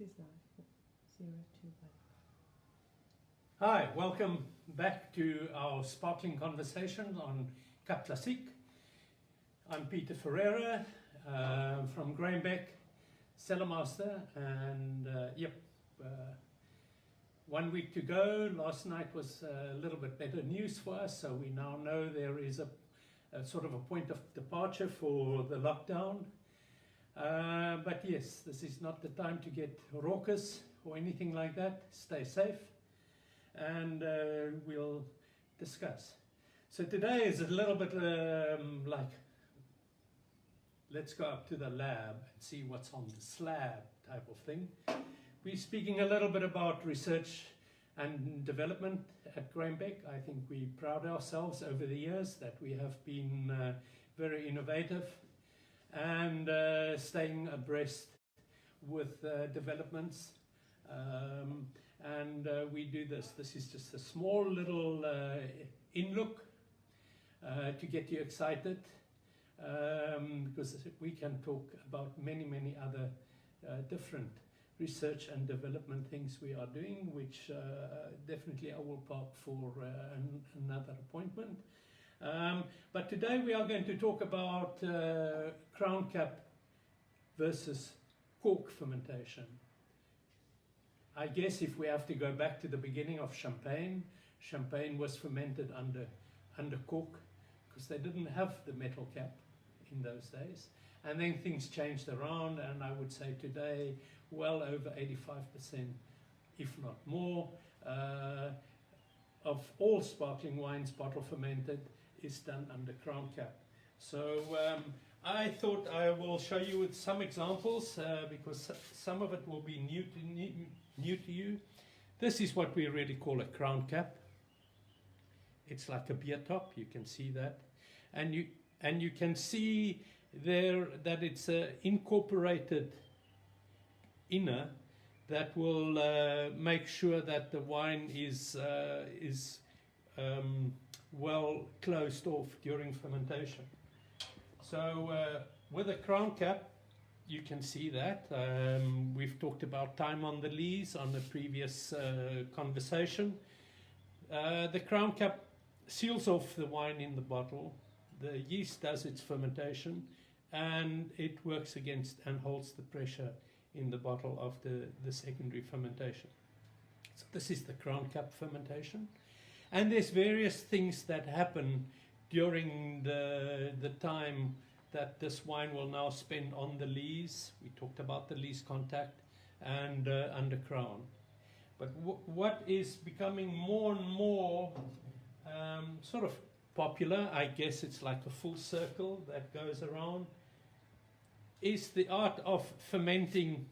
is live. 021. Hi, welcome back to our sparkling conversation on Classique. I'm Pieter Ferreira from Beck, Cellar master, and 1 week to go. Last night was a little bit better news for us, so we now know there is a sort of a point of departure for the lockdown. But yes, this is not the time to get raucous or anything like that. Stay safe, and we'll discuss. So today is a little bit like, let's go up to the lab and see what's on the slab type of thing. We're speaking a little bit about research and development at Beck. I think we proud ourselves over the years that we have been very innovative and staying abreast with developments. We do this. This is just a small little in-look to get you excited, because we can talk about many other different research and development things we are doing, which definitely I will park for another appointment. But today we are going to talk about crown cap versus cork fermentation. I guess if we have to go back to the beginning of champagne was fermented under cork because they didn't have the metal cap in those days. And then things changed around, and I would say today well over 85%, if not more, of all sparkling wines bottle fermented is done under crown cap. So I thought I will show you with some examples because some of it will be new to you. This is what we really call a crown cap. It's like a beer top, you can see that, and you can see there that it's incorporated inner that will make sure that the wine is well closed off during fermentation. So with a crown cap, you can see that. We've talked about time on the lees on the previous conversation. The crown cap seals off the wine in the bottle. The yeast does its fermentation, and it works against and holds the pressure in the bottle after the secondary fermentation. So this is the crown cap fermentation. And there's various things that happen during the time that this wine will now spend on the lees. We talked about the lees contact and under crown. But what is becoming more and more sort of popular, I guess it's like a full circle that goes around, is the art of fermenting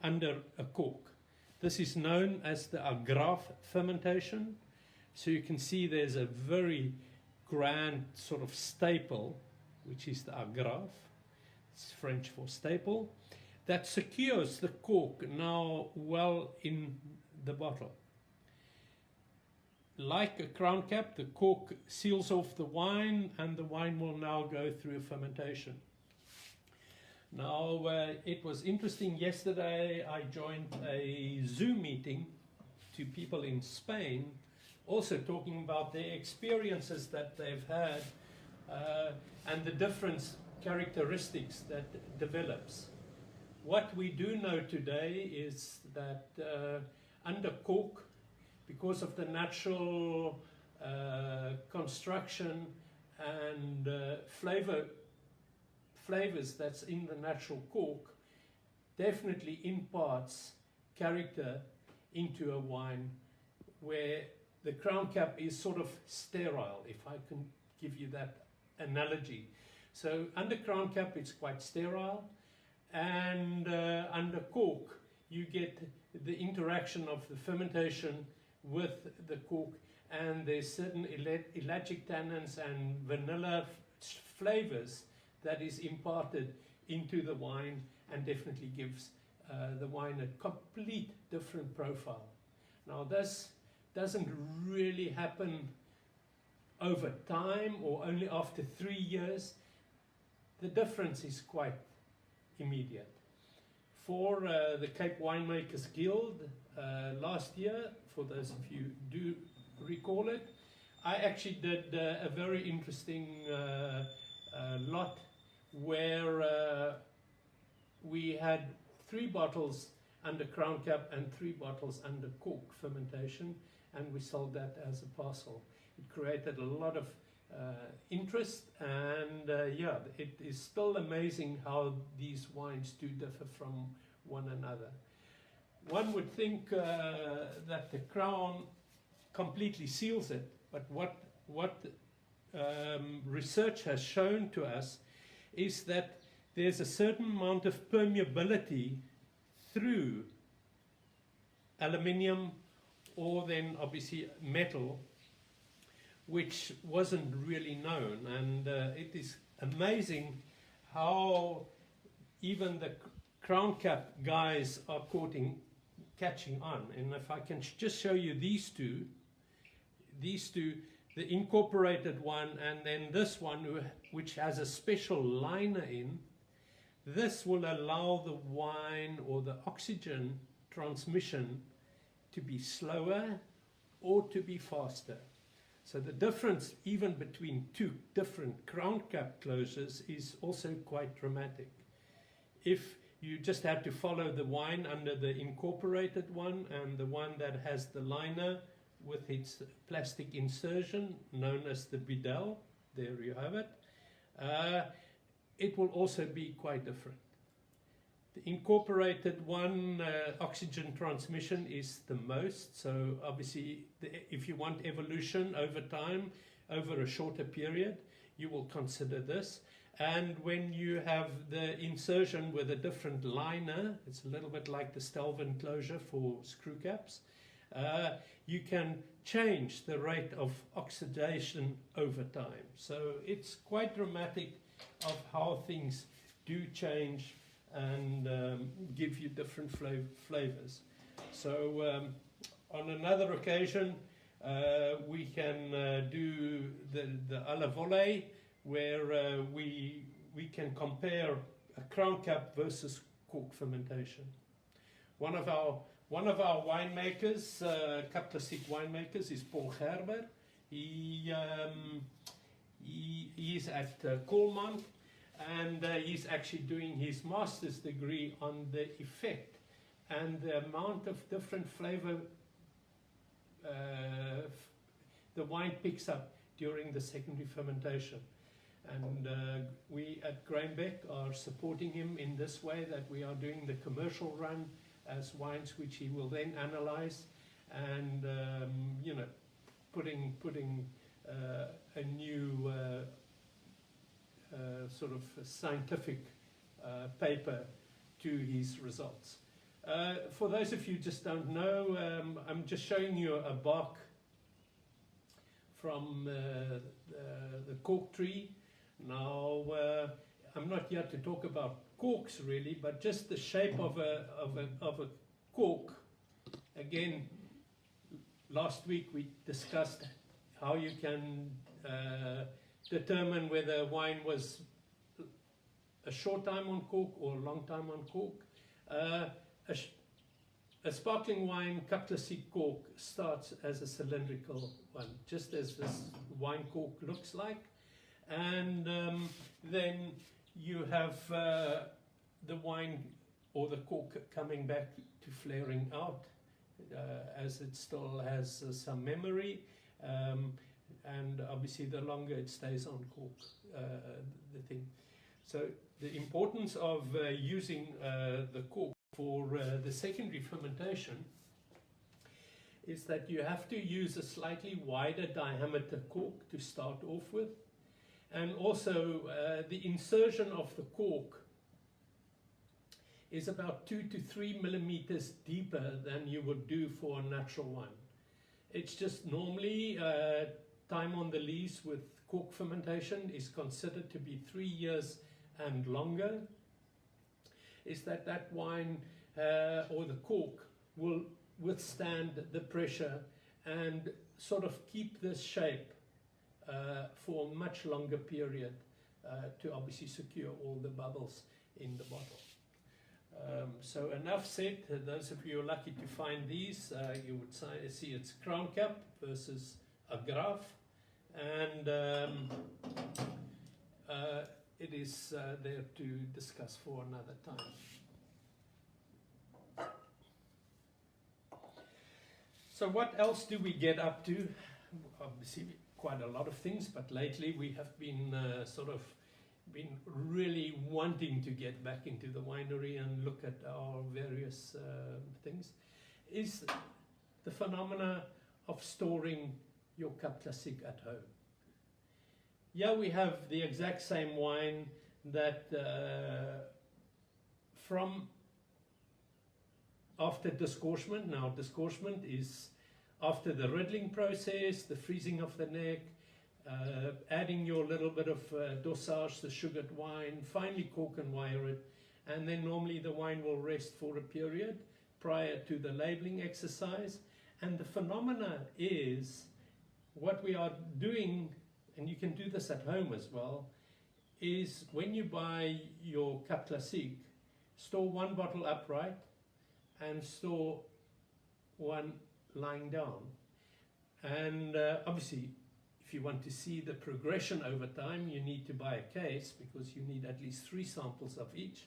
under a cork. This is known as the Agrafe fermentation. So you can see there's a very grand sort of staple, which is the Agrafe. It's French for staple, that secures the cork now well in the bottle. Like a crown cap, the cork seals off the wine, and the wine will now go through fermentation. Now, it was interesting. Yesterday, I joined a Zoom meeting to people in Spain, also talking about their experiences that they've had and the different characteristics that develops. What we do know today is that under cork, because of the natural construction and flavors that's in the natural cork, definitely imparts character into a wine, where the crown cap is sort of sterile, if I can give you that analogy. So under crown cap it's quite sterile, and under cork you get the interaction of the fermentation with the cork, and there's certain ellagic tannins and vanilla flavors that is imparted into the wine, and definitely gives the wine a complete different profile. Now this doesn't really happen over time or only after 3 years. The difference is quite immediate. for the Cape Winemakers Guild last year, for those of you who do recall it. I actually did a very interesting lot where we had 3 bottles under crown cap and 3 bottles under cork fermentation, and we sold that as a parcel. It created a lot of interest, and yeah, it is still amazing how these wines do differ from one another. One would think that the crown completely seals it, but what research has shown to us is that there's a certain amount of permeability through aluminium or then obviously metal, which wasn't really known, and it is amazing how even the crown cap guys are catching on. And if I can just show you these two, the incorporated one and then this one, which has a special liner in, this will allow the wine or the oxygen transmission to be slower or to be faster. So the difference even between 2 different crown cap closures is also quite dramatic. If you just have to follow the wine under the incorporated one and the one that has the liner with its plastic insertion known as the bidel, there you have it, it will also be quite different. The incorporated one, oxygen transmission is the most, so obviously if you want evolution over time, over a shorter period, you will consider this. And when you have the insertion with a different liner, it's a little bit like the Stelvin closure for screw caps, you can change the rate of oxidation over time. So it's quite dramatic of how things do change and give you different flavors. So on another occasion, we can do the à la volée, where we can compare a crown cap versus cork fermentation. One of our winemakers, Classique winemakers, is Paul Gerber. He is at Colmont, and he's actually doing his master's degree on the effect and the amount of different flavor the wine picks up during the secondary fermentation. And we at Beck are supporting him in this way, that we are doing the commercial run as wines which he will then analyze and you know, putting a new sort of scientific paper to his results. For those of you who just don't know, I'm just showing you a bark from the cork tree. Now, I'm not here to talk about corks really, but just the shape of a cork. Again, last week we discussed how you can determine whether wine was a short time on cork or a long time on cork. A sparkling wine, Classique cork, starts as a cylindrical one, just as this wine cork looks like. And then you have the wine or the cork coming back to flaring out as it still has some memory. And obviously the longer it stays on cork, the thing. So the importance of using the cork for the secondary fermentation is that you have to use a slightly wider diameter cork to start off with. And also the insertion of the cork is about 2 to 3 millimeters deeper than you would do for a natural wine. It's just normally time on the lees with cork fermentation is considered to be 3 years and longer. Is that wine or the cork will withstand the pressure and sort of keep this shape for a much longer period to obviously secure all the bubbles in the bottle. So enough said. Those of you who are lucky to find these, you would see it's Crown Cap versus Agrafe, and it is there to discuss for another time. So what else do we get up to? Obviously quite a lot of things, but lately we have been been really wanting to get back into the winery and look at our various things, is the phenomena of storing your Cap Classique at home. Yeah, we have the exact same wine that from after disgorgement. Now, disgorgement is after the riddling process, the freezing of the neck, adding your little bit of dosage, the sugared wine, finally cork and wire it, and then normally the wine will rest for a period prior to the labeling exercise. And the phenomena is what we are doing, and you can do this at home as well, is when you buy your Cap Classique, store one bottle upright and store one lying down. And obviously, if you want to see the progression over time, you need to buy a case because you need at least 3 samples of each.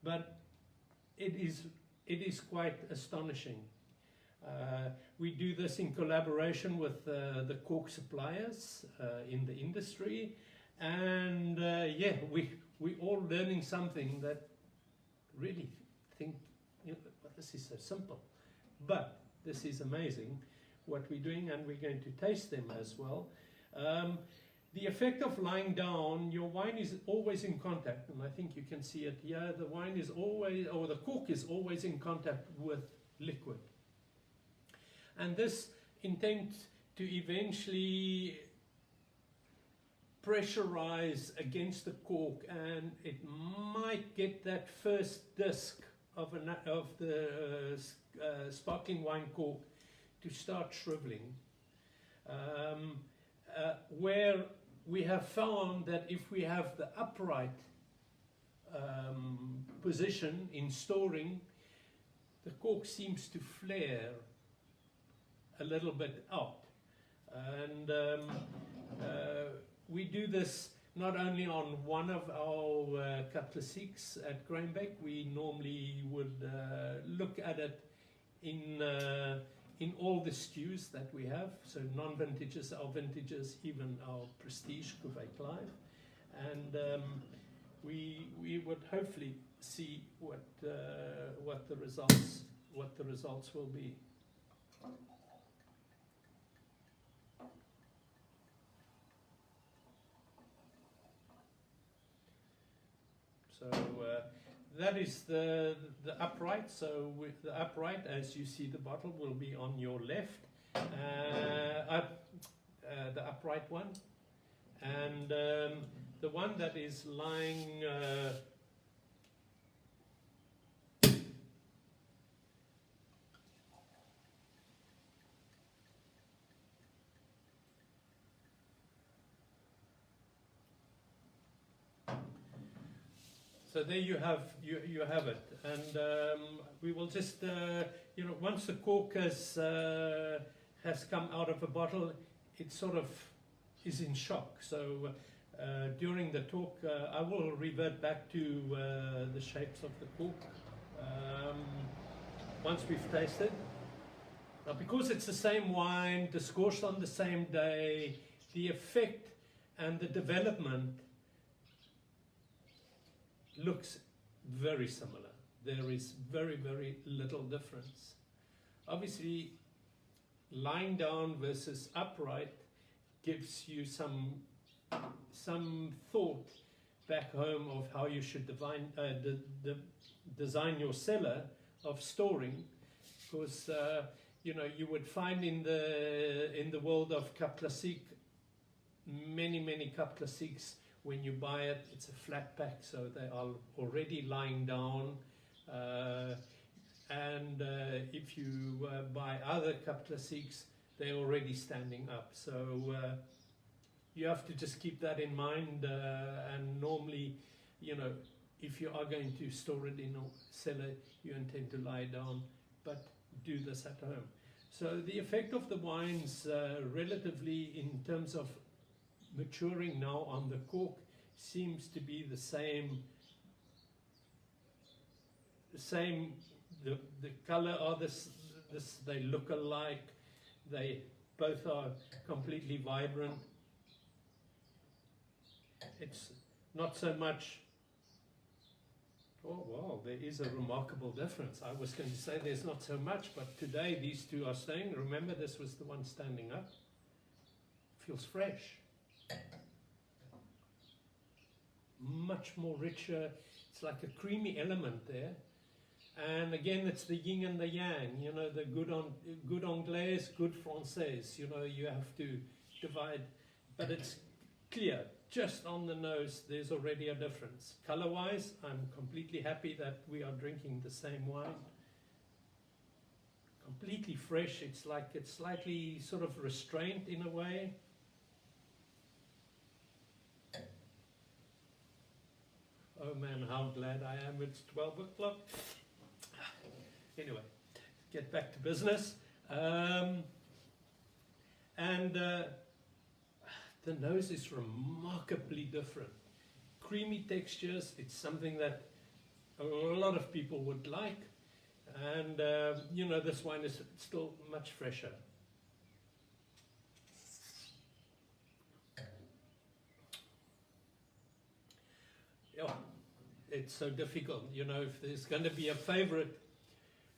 But it is quite astonishing. We do this in collaboration with the cork suppliers in the industry, and yeah, we all learning something that really think, you know, this is so simple, but this is amazing what we're doing, and we're going to taste them as well. The effect of lying down, your wine is always in contact, and I think you can see it here. The wine is always, or the cork is always in contact with liquid. And this intent to eventually pressurize against the cork, and it might get that first disc of the sparkling wine cork to start shriveling. Where we have found that if we have the upright position in storing, the cork seems to flare a little bit out. And we do this not only on one of our Cap Classiques at Beck. We normally would look at it in all the stews that we have, so non-vintages, our vintages, even our prestige Cuvée Clive, and we would hopefully see what the results will be. So that is the upright. So with the upright, as you see, the bottle will be on your left, the upright one, and the one that is lying so there you have it, and we will just you know, once the cork has come out of a bottle, it sort of is in shock. So during the talk, I will revert back to the shapes of the cork once we've tasted. Now, because it's the same wine, discoursed on the same day, the effect and the development looks very similar. There is very, very little difference. Obviously, lying down versus upright gives you some thought back home of how you should design your cellar of storing, because you know, you would find in the world of Cap Classique many Cap Classiques. When you buy it, it's a flat pack, so they are already lying down. And if you buy other Cap Classiques, they're already standing up. So you have to just keep that in mind. And normally, you know, if you are going to store it in a cellar, you intend to lie down, but do this at home. So the effect of the wines relatively in terms of maturing now on the cork seems to be the same. The color are this, they look alike. They both are completely vibrant. It's not so much. Oh wow, there is a remarkable difference. I was going to say there's not so much, but today these two are staying. Remember, this was the one standing up. Feels fresh. Much more richer. It's like a creamy element there. And again, it's the yin and the yang, you know, the good Anglais, good Français, you know, you have to divide, but it's clear, just on the nose, there's already a difference. Color-wise, I'm completely happy that we are drinking the same wine. Completely fresh, it's like it's slightly sort of restrained in a way. Oh man, how glad I am it's 12 o'clock. Anyway, get back to business. The nose is remarkably different. Creamy textures, it's something that a lot of people would like. And, you know, this wine is still much fresher. Yeah, it's so difficult. You know, if there's going to be a favorite,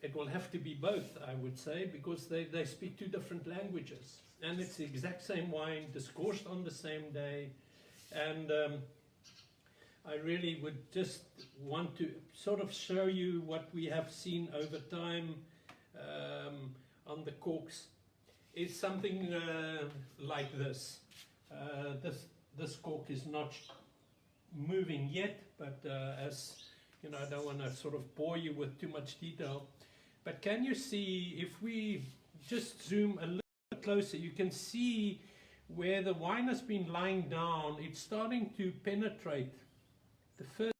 it will have to be both, I would say, because they speak two different languages. And it's the exact same wine, discoursed on the same day. And I really would just want to sort of show you what we have seen over time on the corks. Is something like this. This cork is not moving yet, but as you know, I don't want to sort of bore you with too much detail. But can you see, if we just zoom a little bit closer, you can see where the wine has been lying down, it's starting to penetrate the first.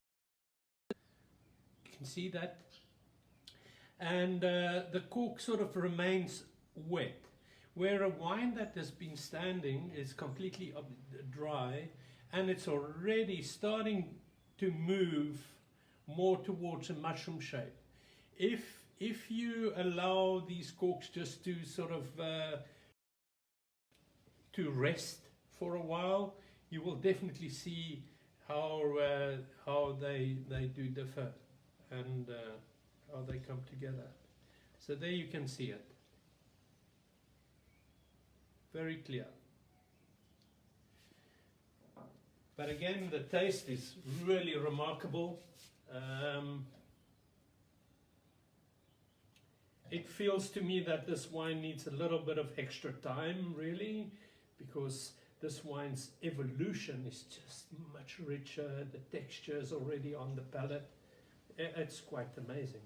You can see that. And the cork sort of remains wet. Where a wine that has been standing is completely dry, and it's already starting to move more towards a mushroom shape. If you allow these corks just to sort of to rest for a while, you will definitely see how they do differ and how they come together. So there you can see it. Very clear. But again, the taste is really remarkable. It feels to me that this wine needs a little bit of extra time, really, because this wine's evolution is just much richer. The texture is already on the palate. It's quite amazing.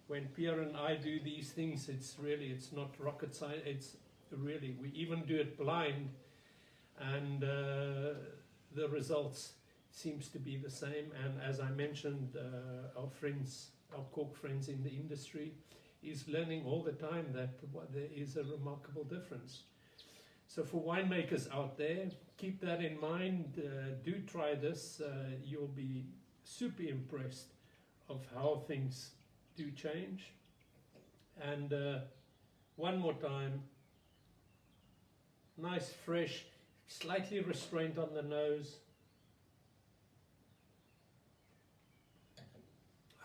When Pierre and I do these things, it's not rocket science. It's really, we even do it blind, and the results seems to be the same. And as I mentioned, our cork friends in the industry is learning all the time that there is a remarkable difference. So for winemakers out there, keep that in mind. Do try this. You'll be super impressed of how things do change. And one more time, nice, fresh, slightly restrained on the nose.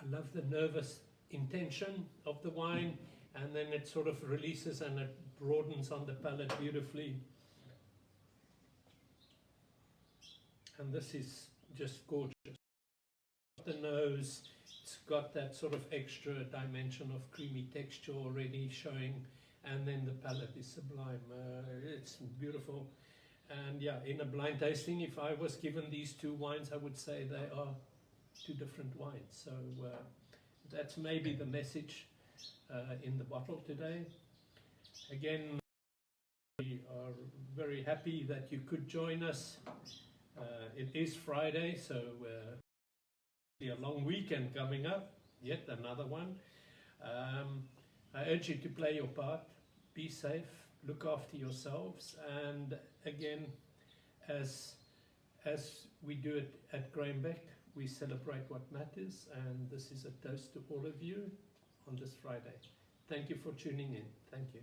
I love the nervous intention of the wine, and then it sort of releases and it broadens on the palate beautifully. And this is just gorgeous. The nose, it's got that sort of extra dimension of creamy texture already showing, and then the palate is sublime. It's beautiful. And yeah, in a blind tasting, if I was given these two wines, I would say they are two different wines. So that's maybe the message in the bottle today. Again, we are very happy that you could join us. It is Friday, so a long weekend coming up, yet another one. I urge you to play your part, be safe, look after yourselves, and again, as we do it at Beck, we celebrate what matters, and this is a toast to all of you on this Friday. Thank you for tuning in. Thank you.